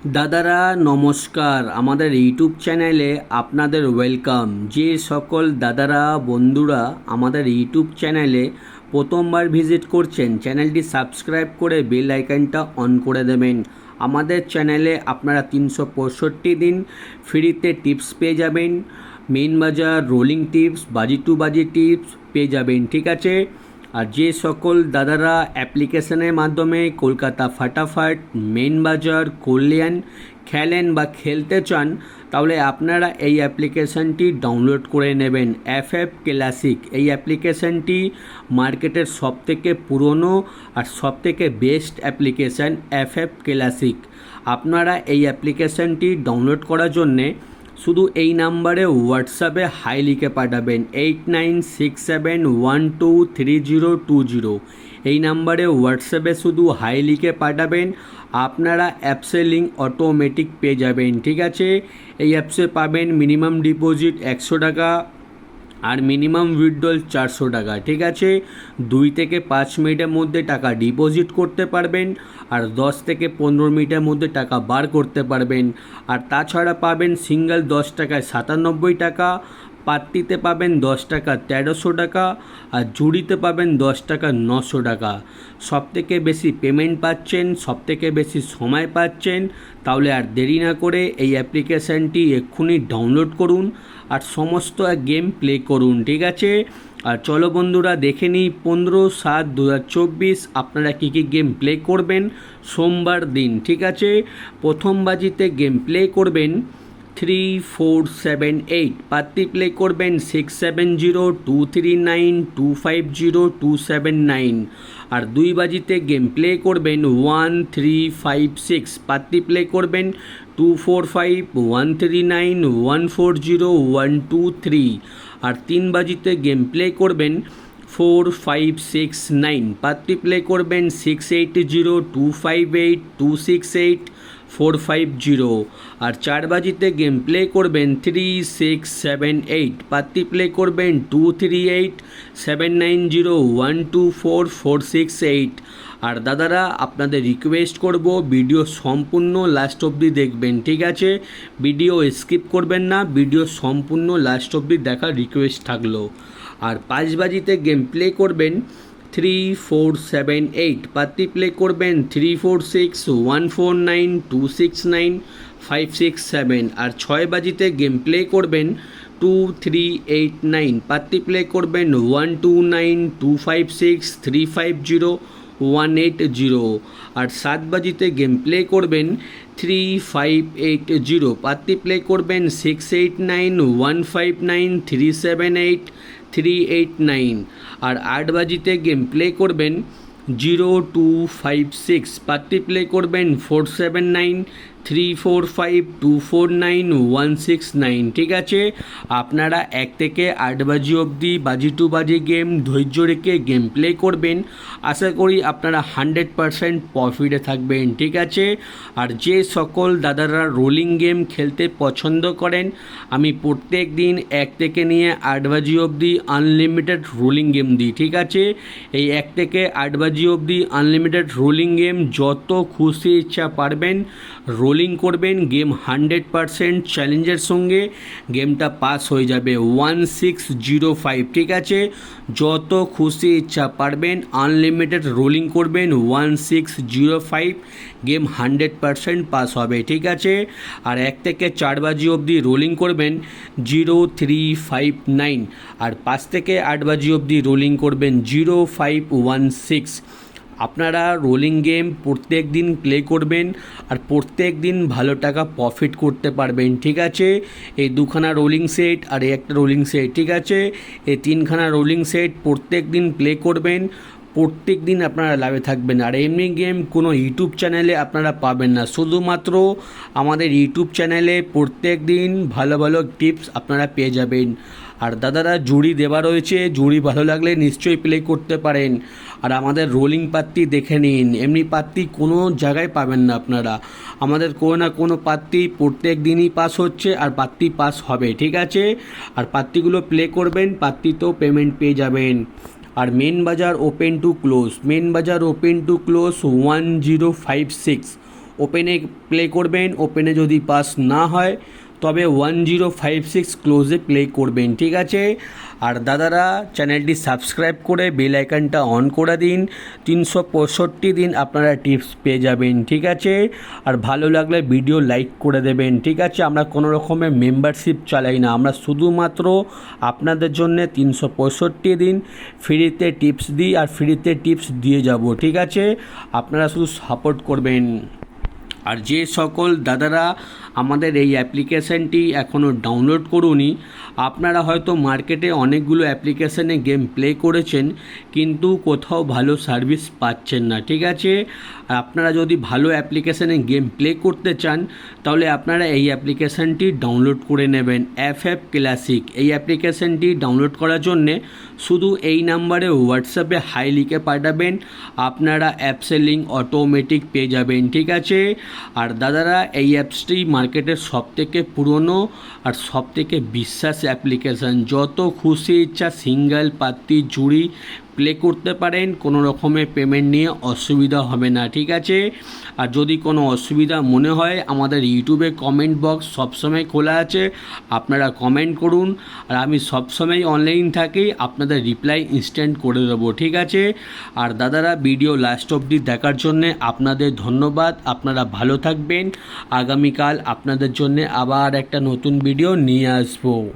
দাদারা নমস্কার, আমাদের ইউটিউব চ্যানেলে আপনাদের ওয়েলকাম। যে সকল দাদারা বন্ধুরা আমাদের ইউটিউব চ্যানেলে প্রথমবার ভিজিট করছেন, চ্যানেলটি সাবস্ক্রাইব করে বেল আইকনটা অন করে দেবেন। আমাদের চ্যানেলে আপনারা 365 দিন ফ্রিতে টিপস পেয়ে যাবেন। মেন বাজার, রোলিং টিপস, বাজি টু বাজি টিপস পেয়ে যাবেন, ঠিক আছে। আর যে সকল দাদারা অ্যাপ্লিকেশনের মাধ্যমে কলকাতা ফাটাফাট, মেন বাজার, কল্যাণ খেলেন বা খেলতে চান, তাহলে আপনারা এই অ্যাপ্লিকেশানটি ডাউনলোড করে নেবেন। এফএফ ক্লাসিক এই অ্যাপ্লিকেশানটি মার্কেটের সবথেকে পুরনো আর সবথেকে বেস্ট অ্যাপ্লিকেশান এফএফ ক্লাসিক। আপনারা এই অ্যাপ্লিকেশানটি ডাউনলোড করার জন্যে শুধু এই নাম্বারে হোয়াটসঅ্যাপে হাই লিখে পাঠাবেন 8967123020। এই নাম্বারে হোয়াটসঅ্যাপে শুধু হাই লিখে পাঠাবেন, আপনারা অ্যাপসের লিঙ্ক অটোমেটিক পেয়ে যাবেন, ঠিক আছে। এই অ্যাপসে পাবেন মিনিমাম ডিপোজিট 100 টাকা আর মিনিমাম উইথড্রল 400 টাকা, ঠিক আছে। 2 থেকে 5 মিনিটের মধ্যে টাকা ডিপোজিট করতে পারবেন আর 10 থেকে 15 মিনিটের মধ্যে টাকা বার করতে পারবেন। আর তাছাড়া পাবেন সিঙ্গেল 10 টাকায় 97 টাকা, পাত্তিতে পাবেন 10 টাকা 1300 টাকা আর জুড়িতে পাবেন 10 টাকা 900 টাকা। সবথেকে বেশি পেমেন্ট পাচ্ছেন, সবথেকে বেশি সময় পাচ্ছেন। তাহলে আর দেরি না করে এই অ্যাপ্লিকেশানটি এক্ষুনি ডাউনলোড করুন আর সমস্ত গেম প্লে করুন, ঠিক আছে। আর চলো বন্ধুরা দেখে নিই 15/7/2024 আপনারা কী কী গেম প্লে করবেন সোমবার দিন, ঠিক আছে। প্রথম বাজিতে গেম প্লে করবেন 3478, পাত্তি প্লে করবেন 670239250279। আর 2 বাজিতে গেম প্লে করবেন 1356, পাত্তি প্লে করবেন 245139140123। আর 3 বাজিতে গেম প্লে করবেন 4569, পাত্তি প্লে করবেন 680258268450। আর 4 বাজিতে গেম প্লে করবেন 3678, পাত্তি প্লে করবেন 238790124468। আর দাদারা আপনাদের রিকোয়েস্ট করব ভিডিও সম্পূর্ণ লাস্ট অবধি দেখবেন, ঠিক আছে। ভিডিও স্কিপ করবেন না, ভিডিও সম্পূর্ণ লাস্ট অবধি দেখার রিকোয়েস্ট থাকলো। আর 5 বাজিতে গেম প্লে করবেন 3478, পাত্তি প্লে করবেন 346149269567। আর 6 বাজিতে গেম প্লে করবেন 2389, পাত্তি প্লে করবেন 129256350180। আর 7 বাজিতে গেম প্লে করবেন 3580, পাত্তি প্লে করবেন 689159378389। আর 8 বাজিতে গেম প্লে করবেন 0256, পাত্তি প্লে করবেন 479345249169, ঠিক আছে। আপনারা 1 থেকে 8 বাজি অবধি বাজি টু বাজি গেম ধৈর্য রেখে গেম প্লে করবেন। আশা করি আপনারা 100% প্রফিটে থাকবেন, ঠিক আছে। আর যে সকল দাদারা রোলিং গেম খেলতে পছন্দ করেন, আমি প্রত্যেক দিন 1 থেকে নিয়ে 8 বাজি অবধি আনলিমিটেড রোলিং গেম দিই, ঠিক আছে। এই 1 থেকে 8 বাজি অবধি আনলিমিটেড রোলিং গেম যত খুশি ইচ্ছা পারবেন রোলিং করবেন। গেম 100% চ্যালেঞ্জের সঙ্গে গেমটা পাস হয়ে যাবে 1605, ঠিক আছে। যত খুশি ইচ্ছা পারবেন আনলিমিটেড রোলিং করবেন 1605, গেম 100% পাস হবে, ঠিক আছে। আর 1 থেকে 4 বাজি অবধি রোলিং করবেন 0359 আর 5 থেকে 8 বাজি অবধি রোলিং করবেন 0516। আপনারা রোলিং গেম প্রত্যেক দিন প্লে করবেন আর প্রত্যেক দিন ভালো টাকা প্রফিট করতে পারবেন, ঠিক আছে। এই 2খানা রোলিং সেট আর এই একটা রোলিং সেট, ঠিক আছে। এই 3খানা রোলিং সেট প্রত্যেক দিন প্লে করবেন, প্রত্যেক দিন আপনারা লাভে থাকবেন। আর এমনি গেম কোনো ইউটিউব চ্যানেলে আপনারা পাবেন না, শুধুমাত্র আমাদের ইউটিউব চ্যানেলে প্রত্যেক দিন ভালো ভালো টিপস আপনারা পেয়ে যাবেন। আর দাদারা জুড়ি দেওয়া রয়েছে, জুড়ি ভালো লাগলে নিশ্চয়ই প্লে করতে পারেন। আর আমাদের রোলিং পাত্তি দেখে নিন, এমনি পাত্তি কোনো জায়গায় পাবেন না আপনারা। আমাদের কোনো না কোনো পাত্তি প্রত্যেক দিনই পাস হচ্ছে আর পাত্তি পাস হবে, ঠিক আছে। আর পাত্তিগুলো প্লে করবেন, পাত্তিতেও পেমেন্ট পেয়ে যাবেন। আর মেন বাজার ওপেন টু ক্লোজ, মেন বাজার ওপেন টু ক্লোজ 1056, ওপেনে প্লে করবেন। ওপেনে যদি পাস না হয় তবে 1056 ক্লোজে প্লে করবেন, ঠিক আছে। আর দাদারা চ্যানেলটি সাবস্ক্রাইব করে বেল আইকনটা অন করে দিন। 365 দিন আপনারা টিপস পেয়ে যাবেন, ঠিক আছে। আর ভালো লাগলে ভিডিও লাইক করে দেবেন, ঠিক আছে। আমরা কোনো রকমের মেম্বারশিপ চালাই না, আমরা শুধুমাত্র আপনাদের জন্য 365 দিন ফ্রিতে টিপস দিই আর ফ্রিতে টিপস দিয়ে যাব, ঠিক আছে। আপনারা শুধু সাপোর্ট করবেন। আর যে সকল দাদারা আমাদের এই অ্যাপ্লিকেশানটি এখনও ডাউনলোড করুনি, আপনারা হয়তো মার্কেটে অনেকগুলো অ্যাপ্লিকেশানে গেম প্লে করেছেন কিন্তু কোথাও ভালো সার্ভিস পাচ্ছেন না, ঠিক আছে। আর আপনারা যদি ভালো অ্যাপ্লিকেশানে গেম প্লে করতে চান তাহলে আপনারা এই অ্যাপ্লিকেশানটি ডাউনলোড করে নেবেন, FF ক্লাসিক। এই অ্যাপ্লিকেশানটি ডাউনলোড করার জন্যে শুধু এই নাম্বারে হোয়াটসঅ্যাপে হাই লিখে পাঠাবেন, আপনারা অ্যাপসের লিঙ্ক অটোমেটিক পেয়ে যাবেন, ঠিক আছে। আর দাদারা এই অ্যাপসটি মার্কেটের সবথেকে পুরনো আর সবথেকে বিশ্বাস অ্যাপ্লিকেশান। যত খুশি ইচ্ছা সিঙ্গেল পাত্তি জুড়ি প্লে করতে পারেন, কোনো রকমের পেমেন্ট নিয়ে অসুবিধা হবে না, ঠিক আছে। আর যদি কোনো অসুবিধা মনে হয় আমাদের ইউটিউবে কমেন্ট বক্স সবসময় খোলা আছে, আপনারা কমেন্ট করুন। আর আমি সবসময় অনলাইন থাকি, আপনাদের রিপ্লাই ইনস্ট্যান্ট করে দেবো, ঠিক আছে। আর দাদারা ভিডিও লাস্ট অবধি দেখার জন্যে আপনাদের ধন্যবাদ। আপনারা ভালো থাকবেন। আগামীকাল আপনাদের জন্য আবার একটা নতুন ভিডিও নিয়ে আসবো।